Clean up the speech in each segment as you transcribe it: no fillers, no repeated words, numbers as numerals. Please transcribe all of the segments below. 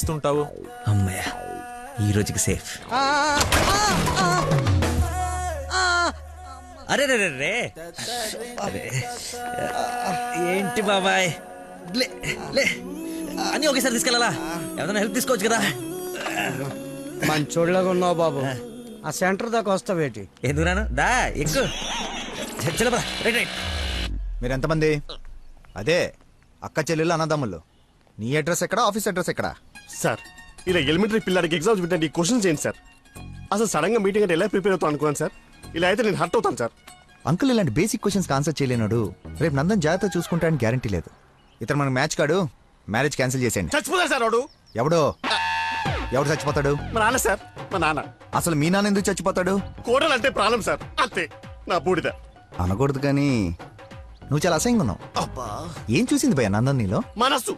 చేస్తుంటావు? అమ్మయ్య, ఈ రోజుకి సేఫ్. అరే రే రే రే అరే, ఏంటి బాబాయ్, లే లే అన్నీ ఒకేసారి తీసుకెళ్ళాలా? ఏదైనా హెల్ప్ తీసుకోవచ్చు కదా. మంచోళ్ళగా ఉన్నావు బాబు. ఆ సెంటర్ దాకా వస్తావేటి? ఎందుకు రాను, దా ఎక్కు. చలపరా, రైట్ రైట్. మీరు ఎంతమంది? అదే అక్క చెల్లెళ్ళు అన్నదమ్ములు. నీ అడ్రస్ ఎక్కడ, ఆఫీస్ అడ్రస్ ఎక్కడ? సార్ ఇలా ఎలిమెంటరీ పిల్లలకి ఎగ్జామ్స్ పెట్టండి, క్వశ్చన్స్ ఏంటి సార్? అసలు సడన్ గా మీటింగ్ అంటే ఎలా ప్రిపేర్ అవుతాను అనుకున్నాను సార్. ఇలా అయితే నేను హర్ట్ అవుతాను సార్. అంకుల్ ఇలాంటి బేసిక్ క్వశ్చన్స్ ఆన్సర్ చేయలేనాడు. రేపు నందన్ జాగ్రత్త చూసుకుంటాడని గ్యారంటీ లేదు. ఇతను మనకు మ్యాచ్ కాడు. మ్యారేజ్ క్యాన్సిల్ చేసేయండి. చచ్చిపోతారు సార్ వాడు. ఎవడు చచ్చిపోతాడు? మా నాన్న సార్, మా నాన్న. అసలు మీ నాన్న ఎందుకు చచ్చిపోతాడు? కోడలు అంటే ప్రాణం సార్, అంతే. నా బూడిద అనకూడదు కానీ నువ్వు చాలా అసహ్యంగా ఉన్నావు. అబ్బా, ఏం చూసింది భయ్య నందన్ నీలో? మనస్సు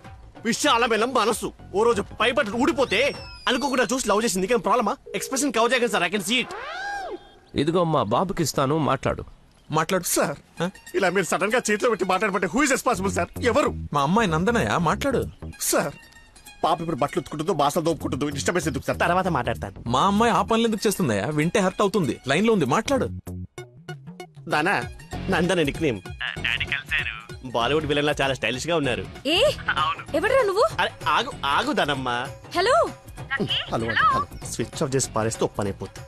విషయాల బెల్లం మనస్సు. ఓ రోజు పైపట్టు ఊడిపోతే అనుకోకుండా చూసి లవ్ చేసింది. కానీ ప్రాబ్లమా? ఎక్స్ప్రెషన్ కవర్ చేయగలను sir. I can see it. ఇదిగో మా బాబుకి ఇస్తాను, మాట్లాడు. మాట్లాడు సార్ ఇలా మీరు సడన్ గా చేతిలో పెట్టి మాట్లాడబట్టే హూ ఇస్ రెస్పాన్సిబుల్ సార్? ఎవరు? మా అమ్మాయి నందనయ్య, మాట్లాడు. సార్ పాప ఇప్పుడు బట్టలు ఉత్తుకుంటుందో, బాసలు దోపుకుంటుందో, డిస్టర్బెన్స్ ఎందుకు సార్? తర్వాత మాట్లాడతాను. మా అమ్మాయి ఆ పనులు ఎందుకు చేస్తుందయ్యా? వింటే హర్ట్ అవుతుంది. లైన్ లో ఉంది, మాట్లాడు. దానా నందన నిక్ నేమ్. బాలీవుడ్ విలన్ లా చాలా స్టైలిష్ గా ఉన్నారు. ఏ ఎవడరా నువ్వు? అరే ఆగు ఆగు దానమ్మా. Hello hello hello. Switch off చేసి పారేస్తే ఒప్పనైపోతుంది.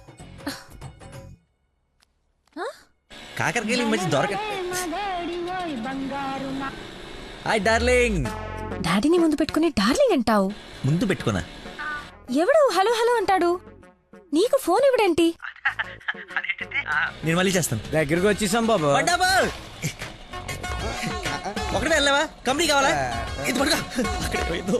కాకరకాయలు ఈ మధ్య దొరక. Hi darling. డాడీని ముందు పెట్టుకుని డార్లింగ్ అంటావు? ముందు పెట్టుకున్నా. ఎవడు హలో హలో అంటాడు? నీకు ఫోన్ ఇవ్వడేంటి? నేను మళ్ళీ చేస్తాను. దగ్గరికి వచ్చేసాం బాబు. ఒకటే వెళ్ళావా? కంపెనీ కావాలా? ఇది పడుకో. అక్కడికి పోయిందో.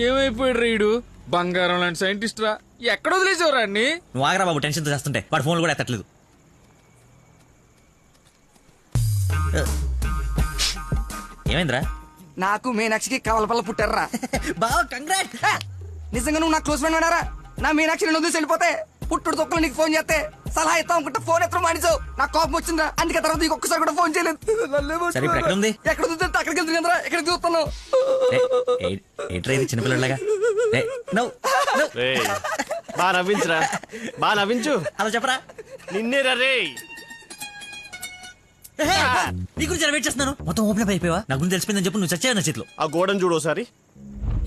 ఏమైపోయాడు రీడు? బంగారం లాంటి సైంటిస్ట్ రా. ఎక్కడ వదిలేసేవరా అన్ని? నువ్వు ఆగరా బాబు, టెన్షన్ తో చేస్తుంటే. వాడు ఫోన్లు కూడా ఎత్తట్లేదు. ఏమైందిరా? నాకు మీనాక్షికి కవలపల్ల పుట్టారా బావ కంగ్రాట్. నిజంగా నువ్వు నా క్లోజ్ ఫ్రెండ్ ఉన్నారా? నా మీనాక్షి నేను వదిలేసి వెళ్ళిపోతే పుట్టుడు తొక్కలు నీకు ఫోన్ చేస్తే సలహా ఇస్తాం అనుకుంటే ఫోన్ ఎత్తడం మానేసావు. నాకు కోపం వచ్చిందా, అందుకే తర్వాత నీకు ఒక్కసారి కూడా ఫోన్ చేయలేదు. సరే ఇప్పుడు ఎక్కడ ఉంది? ఎక్కడ చూస్తే అక్కడికి వెళ్తుంది కదరా, ఎక్కడ చూస్తున్నావు? ఏంట్రా ఇది చిన్నపిల్లలాగా? బాగా నవ్వించురా, బాగా నవ్వించు. అలా చెప్పరా. నిన్నే రే. నీ గురించి వెయిట్ చేస్తున్నాను. మొత్తం ఓపెన్ అప్ అయిపోయావా? నా గురించి తెలిసిపోయిందని చెప్పు. నువ్వు చచ్చావు నా చేతిలో. ఆ గోడను చూడు ఒకసారి.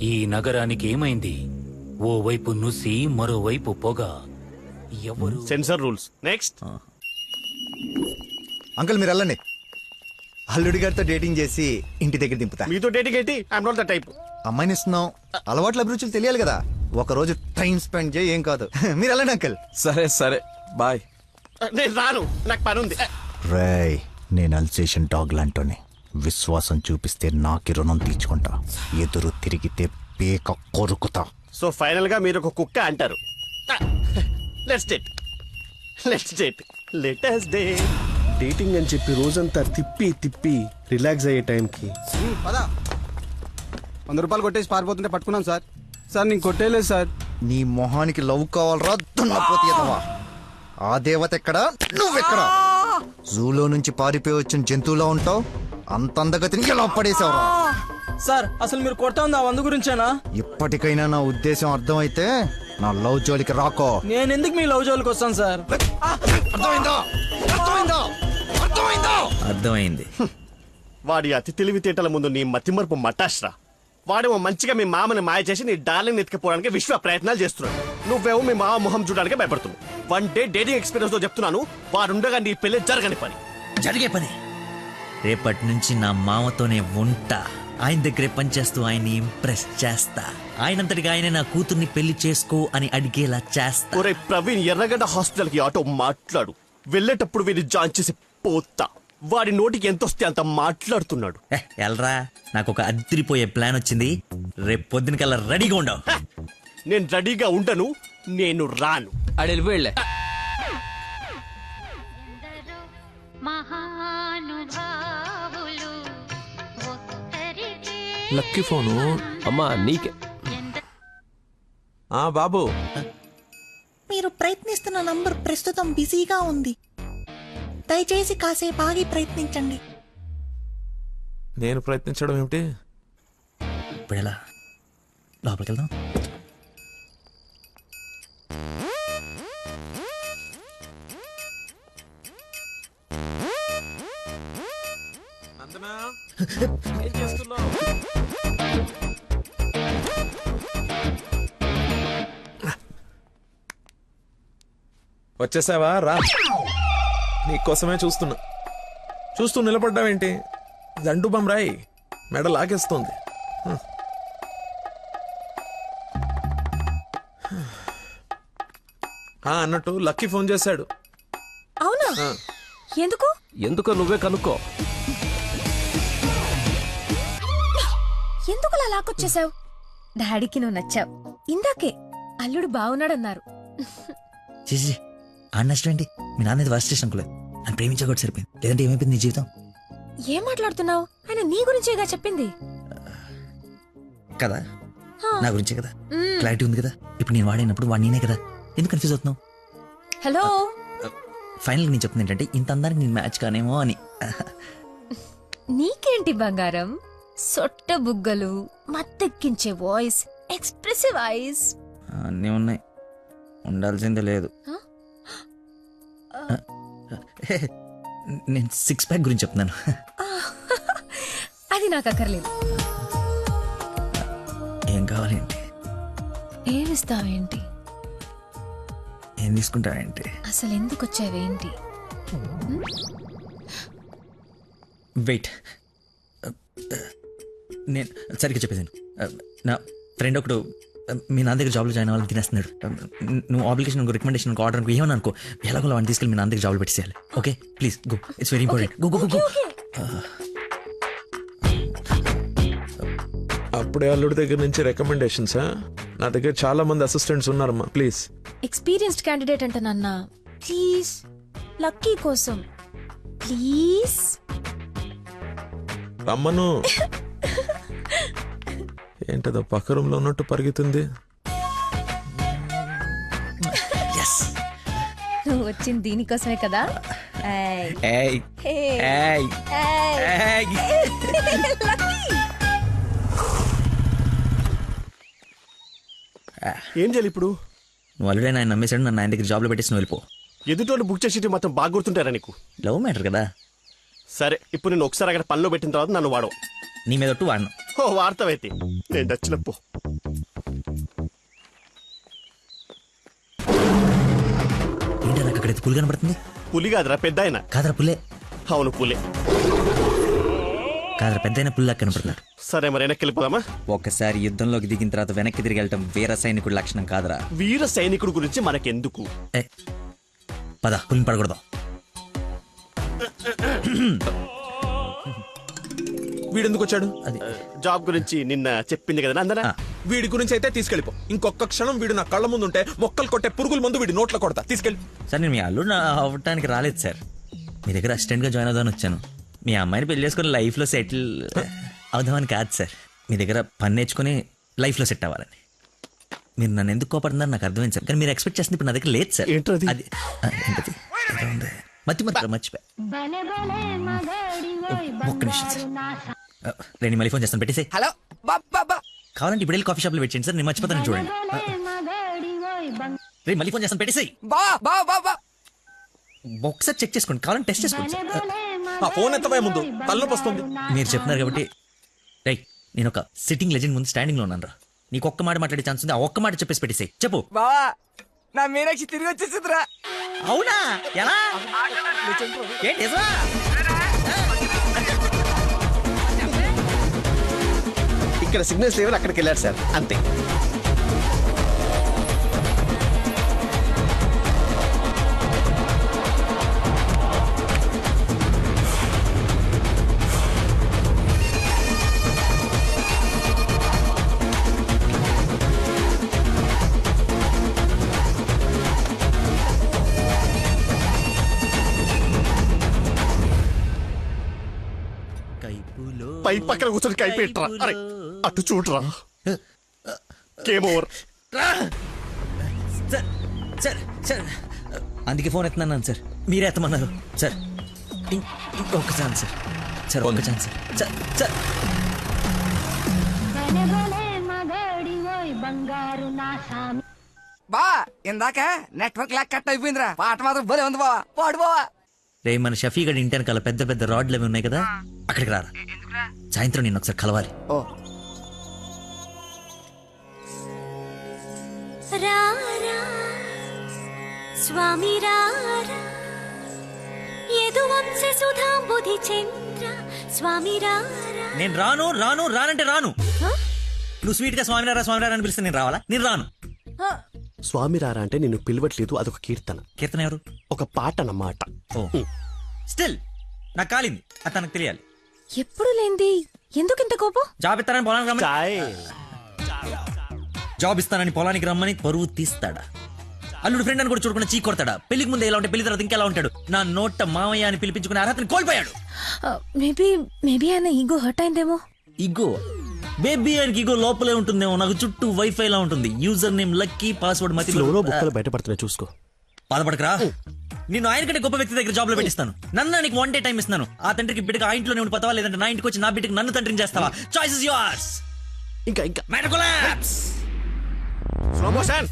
ఈ నగరానికి ఏమైంది? ఓవైపు నుసి, మరోవైపు పొగ. ఎవరు? Sensor rules. నెక్స్ట్. అంకుల్ మీరు వెళ్ళండి. అల్లుడి గారితో డేటింగ్ చేసి ఇంటి దగ్గర దింపుతా. మీతో డేటింగ్ ఏంటి? I'm not the type. అమ్మాయిని ఇస్తున్నాం, అలవాట్ల అభిరుచులు తెలియాలి కదా. ఒక రోజు టైం స్పెండ్ చేయి, ఏం కాదు. మీరు వెళ్ళండి అంకుల్. సరే సరే బాయ్. నేను రాను, నాకు పని ఉంది. రేయ్, నేను అల్సేషన్ డాగ్ లాంటోని. విశ్వాసం చూపిస్తే నాకి రుణం తీర్చుకుంటా, ఎదురు తిరిగితే పేక కొరుకుతా. సో ఫైనల్ గా మీరు ఒక కుక్క అంటారు. Let's date, let's date, let us date. Dating అని చెప్పి రోజంతా తిప్పి తిప్పి రిలాక్స్ అయ్యే టైంకి 100 రూపాయలు కొట్టేసి పారిపోతుంటే పట్టుకున్నాం సార్. సార్ నేను కొట్టేయలేదు సార్. నీ మొహానికి లవ్ కావాలరా దున్నపోతీయదవా? ఆ దేవత ఎక్కడా, నువ్వెక్కడా? జూలో నుంచి పారిపోయి వచ్చిన జంతువులో ఉంటావు. అంత అందగతిని ఎలా పడేసావురా? సార్ అసలు మీరు కొడతా ఉంది ఆ 100 గురించేనా? ఇప్పటికైనా నా ఉద్దేశం అర్థమైతే నా లవ్ జోలికి రాకో. నేను ఎందుకు మీ లవ్ జోలికి వస్తాను సార్? అర్థమైందా? అర్థమైందా? అర్థమైందా? అర్థమైంది. వాడి అతి తెలివితేటల ముందు నీ మతిమరుపు మటాష్రా. వాడేమో మంచిగా మీ మామని మాయ చేసి నీ డార్లింగ్ ఎత్తుకుపోవడానికి విశ్వ ప్రయత్నాలు చేస్తున్నాడు. నువ్వేమో మీ మామ మొహం చూడడానికి భయపడుతున్నావు. 1 డే డేటింగ్ ఎక్స్పీరియన్స్ తో చెప్తున్నాను, వాడుండగా నీ పెళ్లి జరగని పని. జరిగే పని. రేపటి నుంచి నా మామతోనే ఉంటా. ఆయన దగ్గరే పనిచేస్తూ ఆయన్ని ఇంప్రెస్ చేస్తా. ఆయనంతటిగా ఆయన నా కూతుర్ని పెళ్లి చేసుకో అని అడిగేలా చేస్తా. ఒరే ప్రవీణ్, ఎర్రగడ్డ హాస్పిటల్ కి ఆటో మాట్లాడు. వెళ్ళేటప్పుడు వీడిని జాయిన్ చేసి పోతా. వాడి నోటికి ఎంత వస్తే అంత మాట్లాడుతున్నాడు. ఎల్రా, నాకు ఒక అదిరిపోయే ప్లాన్ వచ్చింది. రేపు పొద్దున కల్లా రెడీగా ఉండవు. నేను రెడీగా ఉండను, నేను రాను. ఆడు వెళ్ళిపోయాడులే. Lucky phone. అమ్మా నీకే. బాబు మీరు ప్రయత్నిస్తున్న నంబర్ ప్రస్తుతం బిజీగా ఉంది, దయచేసి కాసేపు ఆగి ప్రయత్నించండి. నేను ప్రయత్నించడం ఏమిటి? ఇప్పుడు ఎలా లోపలికి వెళ్దాం? నందనా, ఏం చేస్తున్నావు? వచ్చేసావా? రా, నీకోసమే చూస్తూ నిలబడ్డావేంటి? దండు బమ్రాయి మెడ లాగేస్తోంది. అన్నట్టు లక్కీ ఫోన్ చేశాడు. అవునా? ఎందుకు? ఎందుకో నువ్వే కనుక్కో. ఎందుకు అలా లాక్కొచ్చేసావు? డాడీకి నువ్వు నచ్చావు. ఇందాకే అల్లుడు బాగున్నాడన్నారు. చేసి నచ్చండి. మీ నాన్న వర్స్ట్ స్టేషన్ అనుకోలేదు, నన్ను ప్రేమించకూడదు సరిపోయింది. లేదంటే ఏమైపోయింది నీ జీవితం? ఏం మాట్లాడుతున్నావు? ఆయన నీ గురించేగా చెప్పింది. కదా, నా గురించే కదా. క్లారిటీ ఉంది కదా. ఇప్పుడు నేను వాడినప్పుడు వాడు నేనే కదా. ఎందుకు కన్ఫ్యూజ్ అవుతున్నావు? హలో, ఫైనల్ నేను చెప్తుంది ఏంటంటే ఇంత అందానికి నేను మ్యాచ్ కానేమో అని. నీకేంటి బంగారం? సొట్ట బుగ్గలు, మత్తెక్కించే వాయిస్, ఎక్స్ప్రెసివ్ ఐస్ అన్నీ ఉన్నాయి, ఉండాల్సిందే లేదు. నేను 6 ప్యాక్ గురించి చెప్తున్నాను. అది నాకు అక్కర్లేదు. ఏం కావాలేంటి? ఏమిస్తావేంటి? ఏం తీసుకుంటావేంటి? అసలు ఎందుకు వచ్చావేంటి? వెయిట్, నేను సరిగ్గా చెప్పేసాను. నా ఫ్రెండ్ ఒకడు మీ నాన్న దగ్గర జాబ్లో జాయిన్ అవ్వాలని తినేస్తున్నాడు. నువ్వు అప్లికేషన్ రికమెండేషన్ ఆర్డర్ అనుకో, ఏమని అనుకో, ఎలాగో వాడిని తీసుకెళ్ళి మీ నాన్న దగ్గర జాబ్లో పెట్టేసేయాలి. Okay please go, it's very important. Go go go. అప్పుడే అల్లుడి దగ్గర నుంచి రికమెండేషన్సా? నా దగ్గర చాలా మంది అసిస్టెంట్స్ ఉన్నారమ్మా, ప్లీజ్. ఎక్స్పీరియన్స్డ్ క్యాండిడేట్ అంట నాన్న. ప్లీజ్, లక్కీ కోసం ప్లీజ్. రమ్మను. ఏంటదో పక్క రూమ్ లో ఉన్నట్టు పరిగెత్తుంది. నువ్వు వచ్చింది దీనికోసమే కదా. ఏం చేయాలి ఇప్పుడు? నువ్వు ఆల్రెడీ ఆయన నమ్మేశాడు, నన్ను ఆయన దగ్గర జాబ్లో పెట్టేసి నువ్వు వెళ్ళిపో. ఎదుటోళ్ళు బుక్ చేసి మొత్తం బాగా గుర్తుంటారా నీకు? లవ్ మ్యాటర్ కదా. సరే, ఇప్పుడు నేను ఒకసారి అక్కడ పనిలో పెట్టిన తర్వాత నన్ను వాడవు. నీ మీద ఒట్టు వాడను. ఓ వార్తవైతే నేను నచ్చినప్పు. ఏంటి నాకు అక్కడైతే పులి కనబడుతుంది? పులి కాదురా, పెద్ద ఆయన. కాదరా పుల్లే. అవును పులే. కాదరా పెద్ద అయిన పుల్లా కనపడుతున్నాడు. సరే మరి వెనక్కి వెళ్ళిపోదామా? ఒక్కసారి యుద్ధంలోకి దిగిన తర్వాత వెనక్కి తిరిగి వెళ్ళటం వీర సైనికుడి లక్షణం కాదరా. వీర సైనికుడు గురించి మనకెందుకు? ఏ పద, పులిని పడకూడదు. వీడెందుకు వచ్చాడు? అది జాబ్ గురించి నిన్న చెప్పింది కదా అందరా. వీడి గురించి అయితే తీసుకెళ్ళిపో. ఇంకొక క్షణం వీడు నా కళ్ళ ముందు ఉంటే మొక్కలు కొట్టే పురుగుల ముందు వీడి నోట్లో కొడతా. తీసుకెళ్ళి. సార్ నేను మీ అల్లుడు అవ్వటానికి రాలేదు సార్, మీ దగ్గర అసిస్టెంట్ గా జాయిన్ అవుదామని వచ్చాను. మీ అమ్మాయిని పెళ్లి చేసుకుని లైఫ్ లో సెటిల్ అవుదామని కాదు సార్, మీ దగ్గర పని నేర్చుకుని లైఫ్ లో సెట్ అవ్వాలని. మీరు నన్ను ఎందుకు కోపడుతున్నారు నాకు అర్థమైంది సార్, కానీ మీరు ఎక్స్పెక్ట్ చేస్తుంది ఇప్పుడు నా దగ్గర లేదు సార్. ఏంటది? అది ఏంటది? మర్చిపోయా. ఒక్క నిమిషం సార్, నేను మళ్ళీ ఫోన్ చేస్తాను, పెట్టేసి. హలో బాబా, కావాలంటే ఇప్పుడు వెళ్ళి కాఫీ షాప్ లో వెయిట్ చేయండి సార్, నేను మర్చిపోతాను చూడండి. రే మళ్ళీ ఫోన్ చేస్తాను, పెట్టేసి. బా ఒకసారి చెక్ చేసుకోండి, కావాలంటే టెస్ట్ చేసుకోండి సార్. ఆ ఫోన్ ఎత్తవే ముందు, తలనొప్పి వస్తుంది. మీరు చెప్తున్నారు కాబట్టి రైట్, నేను ఒక సిట్టింగ్ లెజెండ్ ముందు స్టాండింగ్ లో ఉన్నాను రా. నీకు ఒక్క మాట మాట్లాడే ఛాన్స్ ఉంది, ఆ ఒక్క మాట చెప్పేసి పెట్టేసి. చెప్పు బావా, నా మీనాక్షి తిరిగి వచ్చేసిందిరా. అవునా? ఎలా? ఏంటి నిజమా? ఇక్కడ సిగ్నల్స్ లేవని అక్కడికి వెళ్ళారు సార్, అంతే. పై పక్కన కూర్చొని కైపెట్టరా. అరే అటు చూడరా. Game over. సార్ సార్ అందుకే ఫోన్ ఎత్తున్నాను సార్, మీరే ఎత్తమన్నారు సార్. ఇంకొక ఛాన్స్ సార్, సార్ ఒక ఛాన్స్ సార్, సార్ బా ఇందాక నెట్వర్క్ లాక్ కట్ అయిపోయిందిరా. పాట మాత్రం భలే ఉంది బావా, పాడు బావా. రే మన షఫీ గడి ఇంటి వెనకాల పెద్ద పెద్ద రాడ్లు అవి ఉన్నాయి కదా, అక్కడికి రారా. సాయంత్రం నిన్ను ఒకసారి కలవాలి. ఓ రారా స్వామి రారా యదువంశ సుధాంబుధి చంద్ర స్వామి రారా. నేను రాను రాను రానంటే రాను. నువ్వు స్వీట్ గా స్వామినారా స్వామినారా అని పిలిస్తే నేను రావాలా? నేను రాను. స్వామి రారా అంటే నిన్ను పిలవట్లేదు, అదొక కీర్తన. కీర్తన ఎవరు? ఒక పాట అన్నమాట. ఓ స్టిల్ నాకు కాలింది, అది తనకు తెలియాలి. ఎప్పుడు లేంది ఎందుకు ఇంత కోపం? జాబ్ ఇస్తానని పొలానికి రమ్మని, చాయ్ జాబ్ ఇస్తానని పొలానికి రమ్మని పరువు తీస్తాడా? అల్లుడు ఫ్రెండ్ అని కూడా చూడకుండా చీ కొడతాడా? పెళ్లికి ముందు ఎలా ఉంటే పెళ్లి తర్వాత ఇంకెలా ఉంటాడు? నా నోట మామయ్య అని పిలిపించుకునే అర్హతని కోల్పోయాడు. మేబీ ఆయన ఈగో హర్ట్ అయిందేమో. ఇగో బేబీ ఆయనకి ఇగో లోపలే ఉంటుందేమో. నాకు చుట్టూ వైఫై లా ఉంటుంది. యూజర్ నేమ్ లక్కీ, పాస్వర్డ్ మతి. ఫ్లోలో బుక్కలు బయటపడుతున్నాయి చూసుకో. బాధపడకరా, నిన్ను ఆయన కంటే గొప్ప వ్యక్తి దగ్గర జాబ్ లో పెట్టిస్తాను. నన్ను నీకు 1 day టైం ఇస్తున్నాను. ఆ తండ్రికి బిడ్డకి ఆ ఇంట్లోనే ఉండి పోతావా, లేదంటే నా ఇంటికి వచ్చి నా బిడ్డకి నన్ను తండ్రిని చేస్తావా? Choice is yours. ఇంకా మ్యాటర్ కొలాప్స్. Slow motion.